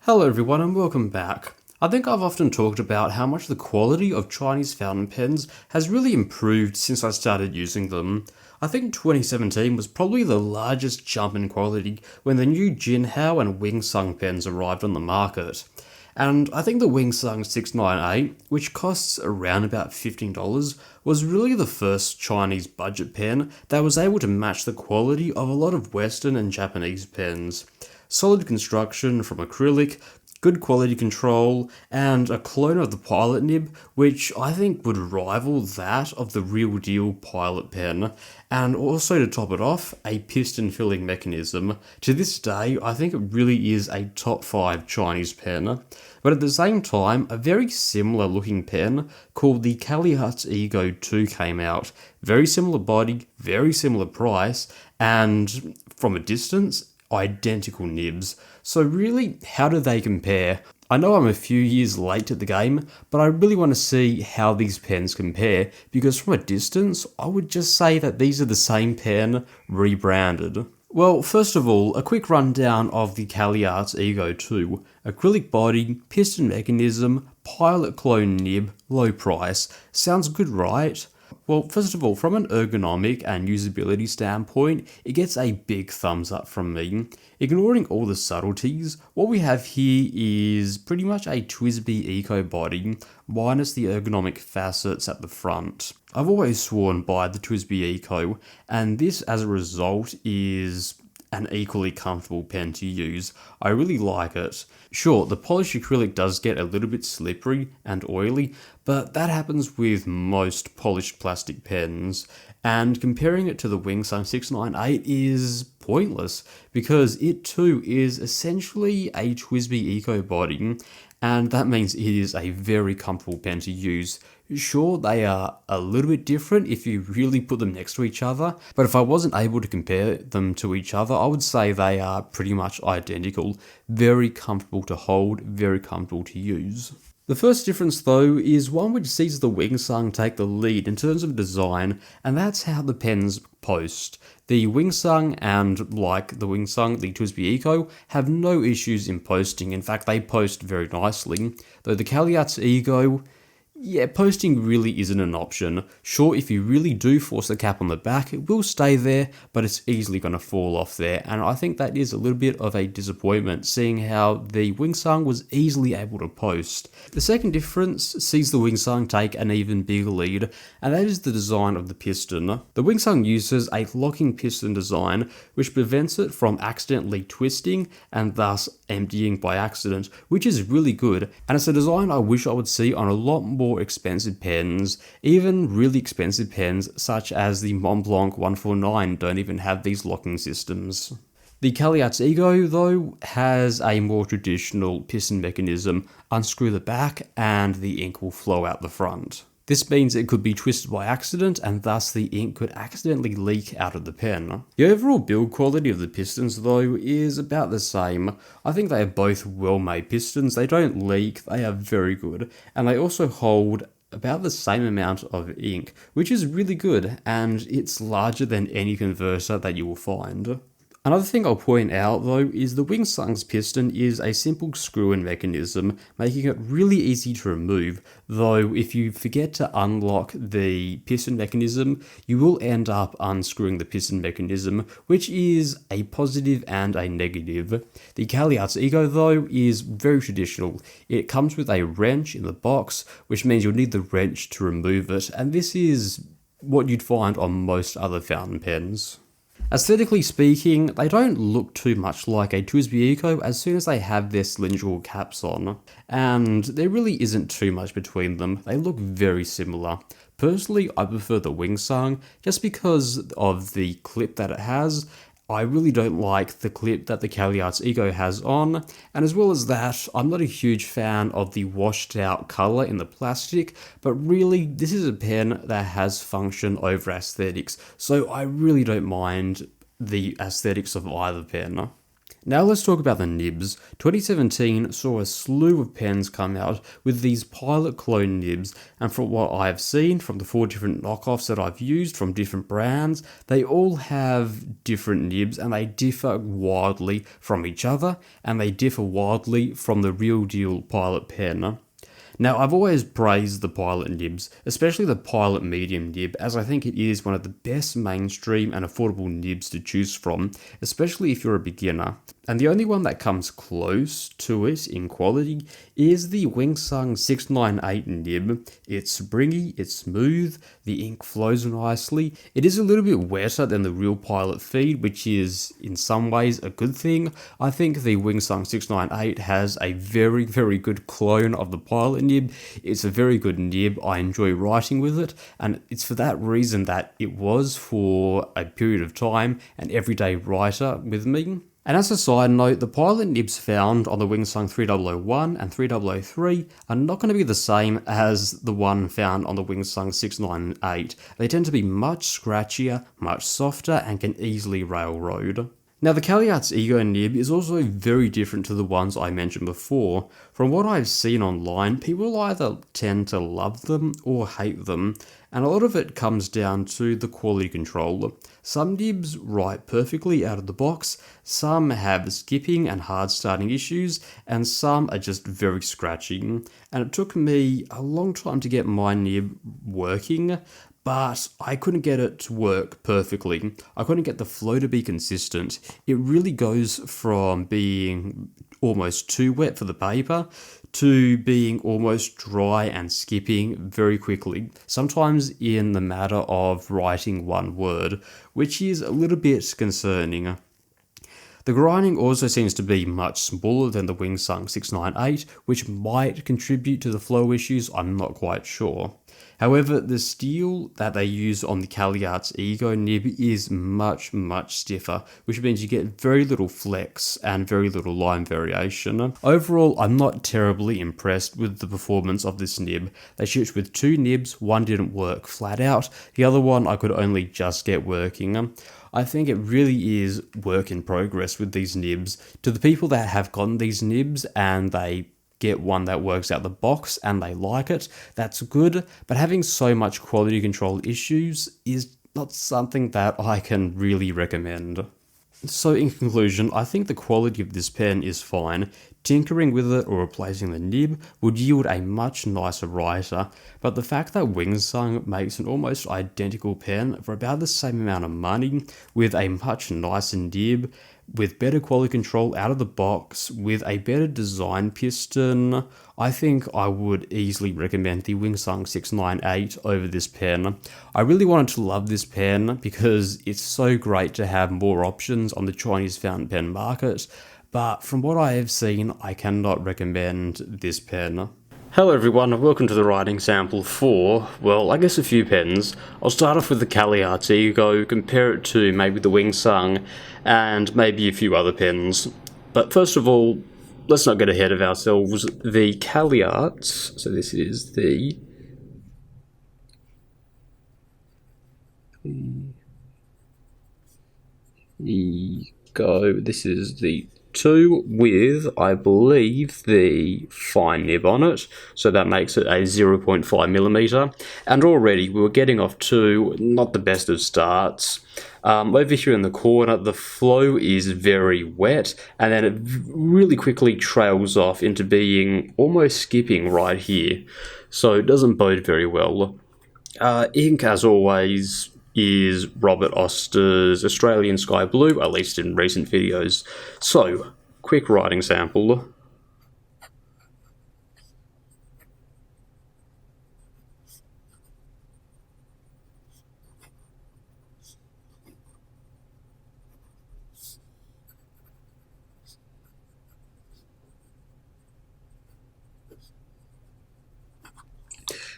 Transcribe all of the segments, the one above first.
Hello everyone and welcome back. I think I've often talked about how much the quality of Chinese fountain pens has really improved since I started using them. I think 2017 was probably the largest jump in quality when the new Jinhao and Wingsung pens arrived on the market. And I think the Wingsung 698, which costs around about $15, was really the first Chinese budget pen that was able to match the quality of a lot of Western and Japanese pens. Solid construction from acrylic, good quality control, and a clone of the Pilot nib, which I think would rival that of the real deal Pilot pen, and also to top it off, a piston filling mechanism. To this day, I think it really is a top 5 Chinese pen. But at the same time, a very similar looking pen called the Cali Arts Ego 2 came out. Very similar body, very similar price, and from a distance, identical nibs. So really, how do they compare? I know I'm a few years late to the game, but I really want to see how these pens compare, because from a distance, I would just say that these are the same pen, rebranded. Well, first of all, a quick rundown of the Caliarts Ego 2. Acrylic body, piston mechanism, Pilot clone nib, low price. Sounds good, right? Well, first of all, from an ergonomic and usability standpoint, it gets a big thumbs up from me. Ignoring all the subtleties, what we have here is pretty much a TWSBI Eco body, minus the ergonomic facets at the front. I've always sworn by the TWSBI Eco, and this as a result is an equally comfortable pen to use. I really like it. Sure, the polished acrylic does get a little bit slippery and oily, but that happens with most polished plastic pens, and comparing it to the Wingsung 698 is pointless, because it too is essentially a TWSBI Eco body, and that means it is a very comfortable pen to use. Sure, they are a little bit different if you really put them next to each other, but if I wasn't able to compare them to each other, I would say they are pretty much identical. Very comfortable to hold, very comfortable to use. The first difference though is one which sees the Wingsung take the lead in terms of design, and that's how the pens post. The Wingsung and, like the Wingsung, the TWSBI Eco, have no issues in posting. In fact, they post very nicely, though the Caliarts Ego, yeah, posting really isn't an option. Sure, if you really do force the cap on the back, it will stay there, but it's easily going to fall off there, and I think that is a little bit of a disappointment, seeing how the Wingsung was easily able to post. The second difference sees the Wingsung take an even bigger lead, and that is the design of the piston. The Wingsung uses a locking piston design, which prevents it from accidentally twisting and thus emptying by accident, which is really good, and it's a design I wish I would see on a lot more expensive pens. Even really expensive pens such as the Montblanc 149 don't even have these locking systems. The Caliarts Ego though has a more traditional piston mechanism. Unscrew the back and the ink will flow out the front. This means it could be twisted by accident, and thus the ink could accidentally leak out of the pen. The overall build quality of the pistons though is about the same. I think they are both well-made pistons. They don't leak, they are very good, and they also hold about the same amount of ink, which is really good, and it's larger than any converter that you will find. Another thing I'll point out though is the Wingsung's piston is a simple screw-in mechanism, making it really easy to remove, though if you forget to unlock the piston mechanism, you will end up unscrewing the piston mechanism, which is a positive and a negative. The Caliarts Ego though is very traditional. It comes with a wrench in the box, which means you'll need the wrench to remove it, and this is what you'd find on most other fountain pens. Aesthetically speaking, they don't look too much like a TWSBI Eco as soon as they have their cylindrical caps on, and there really isn't too much between them. They look very similar. Personally, I prefer the Wingsung just because of the clip that it has. I really don't like the clip that the Caliarts Ego has on, and as well as that, I'm not a huge fan of the washed out colour in the plastic, but really, this is a pen that has function over aesthetics, so I really don't mind the aesthetics of either pen. Now let's talk about the nibs. 2017 saw a slew of pens come out with these pilot clone nibs, and from what I've seen from the 4 different knockoffs that I've used from different brands, they all have different nibs and they differ wildly from each other, and they differ wildly from the real deal pilot pen. Now, I've always praised the Pilot nibs, especially the Pilot Medium nib, as I think it is one of the best mainstream and affordable nibs to choose from, especially if you're a beginner. And the only one that comes close to it in quality is the Wingsung 698 nib. It's springy, it's smooth, the ink flows nicely. It is a little bit wetter than the real Pilot feed, which is in some ways a good thing. I think the Wingsung 698 has a very, very good clone of the Pilot nib. It's a very good nib. I enjoy writing with it, and it's for that reason that it was for a period of time an everyday writer with me. And as a side note, the pilot nibs found on the Wingsung 3001 and 3003 are not going to be the same as the one found on the Wingsung 698. They tend to be much scratchier, much softer, and can easily railroad. Now, the Caliarts Ego nib is also very different to the ones I mentioned before. From what I've seen online, people either tend to love them or hate them, and a lot of it comes down to the quality control. Some nibs write perfectly out of the box, some have skipping and hard starting issues, and some are just very scratchy. And it took me a long time to get my nib working, but I couldn't get it to work perfectly. I couldn't get the flow to be consistent. It really goes from being almost too wet for the paper to being almost dry and skipping very quickly, sometimes in the matter of writing one word, which is a little bit concerning. The grinding also seems to be much smaller than the Wingsung 698, which might contribute to the flow issues, I'm not quite sure. However, the steel that they use on the Caliarts Ego nib is much, much stiffer, which means you get very little flex and very little line variation. Overall, I'm not terribly impressed with the performance of this nib. They shipped with 2 nibs, one didn't work flat out, the other one I could only just get working. I think it really is work in progress with these nibs. To the people that have gotten these nibs and they get one that works out the box and they like it, that's good, but having so much quality control issues is not something that I can really recommend. So in conclusion, I think the quality of this pen is fine. Tinkering with it or replacing the nib would yield a much nicer writer, but the fact that Wingsung makes an almost identical pen for about the same amount of money with a much nicer nib, with better quality control out of the box, with a better design piston, I think I would easily recommend the Wingsung 698 over this pen. I really wanted to love this pen because it's so great to have more options on the Chinese fountain pen market, but from what I have seen, I cannot recommend this pen. Hello everyone, and welcome to the writing sample for, well, I guess a few pens. I'll start off with the Cali Arts Ego, compare it to maybe the Wingsung, and maybe a few other pens. But first of all, let's not get ahead of ourselves. The Cali Arts, so this is the Ego, this is the 2 with, I believe, the fine nib on it, so that makes it a 0.5mm, and already we were getting off to not the best of starts. Over here in the corner, the flow is very wet, and then it really quickly trails off into being almost skipping right here, so it doesn't bode very well. Ink, as always, is Robert Oster's Australian Sky Blue, at least in recent videos. So, quick writing sample.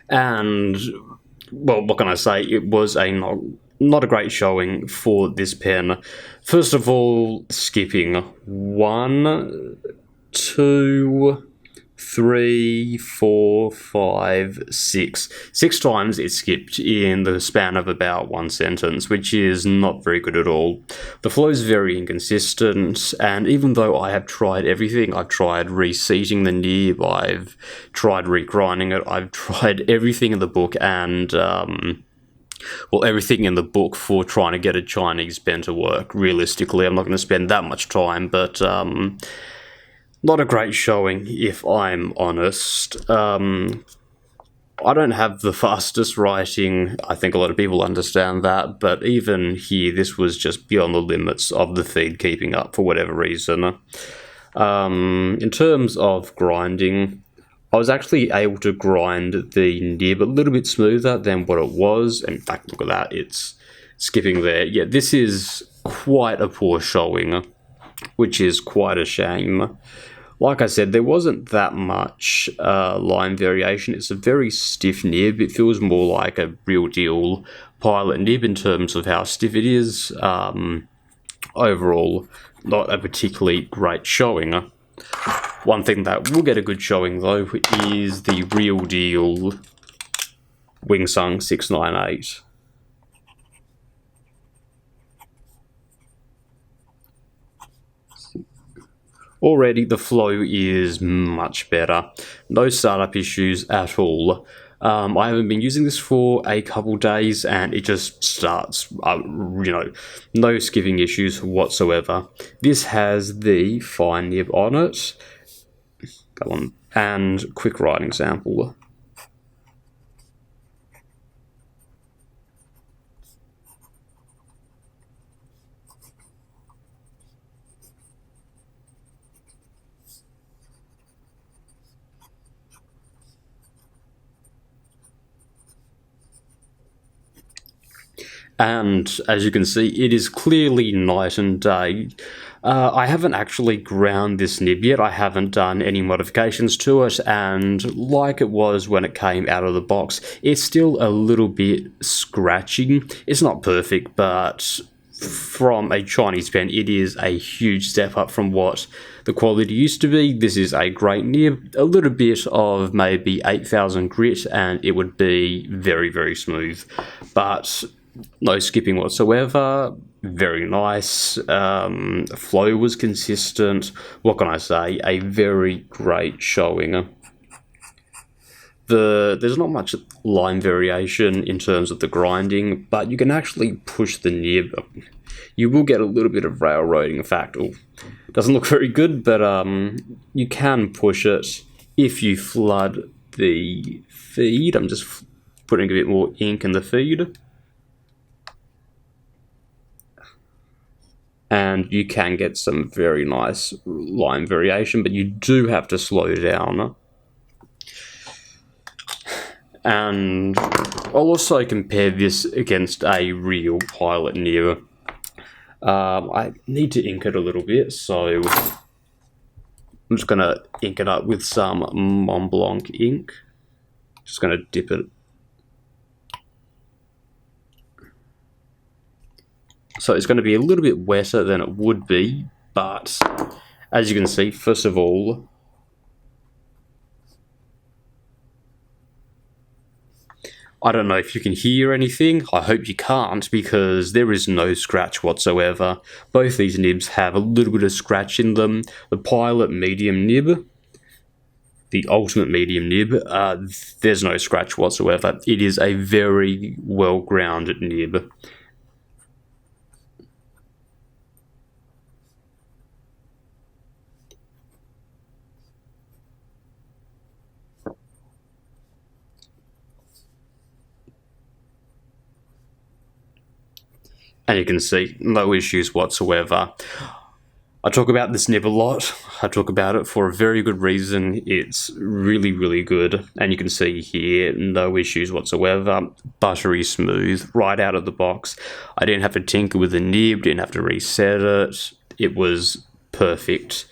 And, well, what can I say? It was a not a great showing for this pen. First of all, skipping 1, 2, three, four, five, six. 6 times it skipped in the span of about one sentence, which is not very good at all. The flow is very inconsistent, and even though I have tried everything, I've tried reseating the nib, I've tried regrinding it, I've tried everything in the book, and everything in the book for trying to get a Chinese pen to work. Realistically, I'm not going to spend that much time, but not a great showing, if I'm honest. I don't have the fastest writing. I think a lot of people understand that, but even here, this was just beyond the limits of the feed keeping up for whatever reason. In terms of grinding, I was actually able to grind the nib a little bit smoother than what it was. In fact, look at that, it's skipping there. Yeah, this is quite a poor showing, which is quite a shame. Like I said, there wasn't that much line variation. It's a very stiff nib. It feels more like a real deal pilot nib in terms of how stiff it is. Overall, not a particularly great showing. One thing that will get a good showing, though, is the real deal Wingsung 698. Already the flow is much better. No startup issues at all. I haven't been using this for a couple days and it just starts, no skipping issues whatsoever. This has the fine nib on it. Go on. And quick writing sample. And as you can see, it is clearly night and day. I haven't actually ground this nib yet. I haven't done any modifications to it, and like it was when it came out of the box, it's still a little bit scratchy. It's not perfect, but from a Chinese pen, it is a huge step up from what the quality used to be. This is a great nib, a little bit of maybe 8000 grit, and it would be very, very smooth. But no skipping whatsoever, very nice, flow was consistent, what can I say, a very great showing. There's not much line variation in terms of the grinding, but you can actually push the nib. You will get a little bit of railroading effect. It doesn't look very good, but you can push it if you flood the feed. I'm just putting a bit more ink in the feed. And you can get some very nice line variation, but you do have to slow down. And I'll also compare this against a real pilot nib. I need to ink it a little bit, so I'm just going to ink it up with some Mont Blanc ink. Just going to dip it. So it's going to be a little bit wetter than it would be, but as you can see, first of all, I don't know if you can hear anything. I hope you can't, because there is no scratch whatsoever. Both these nibs have a little bit of scratch in them. The Pilot medium nib, the Ultimate medium nib, there's no scratch whatsoever. It is a very well-grounded nib. And you can see, no issues whatsoever. I talk about this nib a lot. I talk about it for a very good reason. It's really, really good. And you can see here, no issues whatsoever. Buttery smooth, right out of the box. I didn't have to tinker with the nib, didn't have to reset it. It was perfect.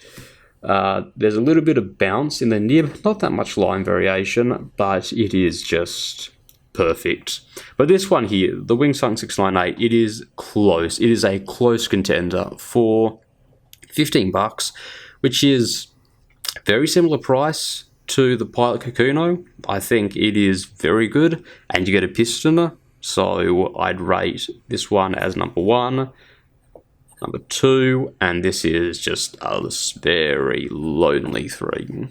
There's a little bit of bounce in the nib, not that much line variation, but it is just perfect. But this one here, the Wingsung 698, it is close. It is a close contender for $15, which is very similar price to the Pilot Kakuno. I think it is very good, and you get a piston, so I'd rate this one as number 1, number 2, and this is just a very lonely 3.